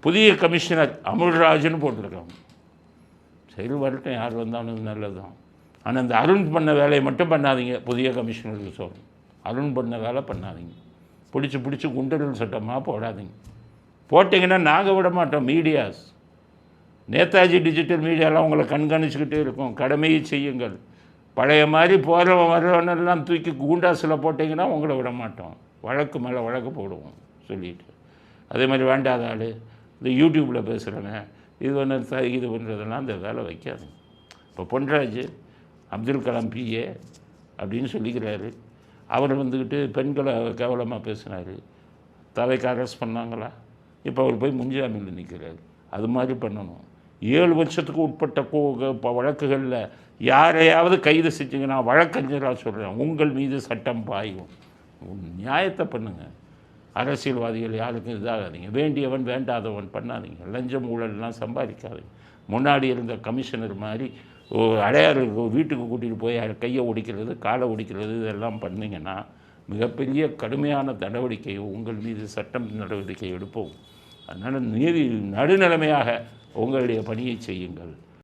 புதிய கமிஷனர் அமுல்ராஜ்னு போட்டிருக்காங்க. சரி வரட்டும், யார் வந்தாலும் நல்லது தான். ஆனால் இந்த அருண் பண்ண வேலையை மட்டும் பண்ணாதீங்க. புதிய கமிஷனருக்கு சொல்கிறேன், அருண் பண்ண வேலை பண்ணாதீங்க. பிடிச்சி குண்டர்கள் சட்டமாக போடாதீங்க. போட்டிங்கன்னா நாங்கள் விட மாட்டோம். மீடியாஸ், நேதாஜி டிஜிட்டல் மீடியாலாம் உங்களை கண்காணிச்சுக்கிட்டே இருக்கும். கடமையை செய்யுங்கள். பழைய மாதிரி போகிறவன் வர்றவனெல்லாம் தூக்கி கூண்டாசில் போட்டிங்கன்னா உங்களை விட மாட்டோம். வழக்கு மேலே வழக்கு போடுவோம் சொல்லிட்டு. அதே மாதிரி வேண்டாத ஆள் இந்த யூடியூப்பில் பேசுகிறேங்க, இது பண்ணுறதெல்லாம் அந்த வேலை வைக்காதுங்க. இப்போ பொன்ராஜ் அப்துல் கலாம் பிஏ அப்படின்னு சொல்லிக்கிறாரு. அவர் வந்துக்கிட்டு பெண்களை கேவலமாக பேசினார். தவைக்கு அரெஸ்ட் பண்ணாங்களா? இப்போ அவர் போய் முன்ஜாமீனில் நிற்கிறாரு. அது மாதிரி பண்ணணும். 7 வருஷத்துக்கு உட்பட்ட வழக்குகளில் யாரையாவது கைது செஞ்சிங்கன்னா வழக்கறிஞராக சொல்கிறேன், உங்கள் மீது சட்டம் பாயும். நியாயத்தை பண்ணுங்கள். அரசியல்வாதிகள் யாருக்கும் இதாகாதீங்க. வேண்டியவன் வேண்டாதவன் பண்ணாதீங்க. லஞ்சம் ஊழல்லாம் சம்பாதிக்காதீங்க. முன்னாடி இருந்த கமிஷனர் மாதிரி அடையாறு வீட்டுக்கு கூட்டிகிட்டு போய் கையை ஒடிக்கிறது, காலை ஒடிக்கிறது, இதெல்லாம் பண்ணிங்கன்னா மிகப்பெரிய கடுமையான நடவடிக்கை உங்கள் மீது சட்டம் நடவடிக்கை எடுப்போம். அதனால் நடுநிலைமையாக உங்களுடைய பணியை செய்யுங்கள்.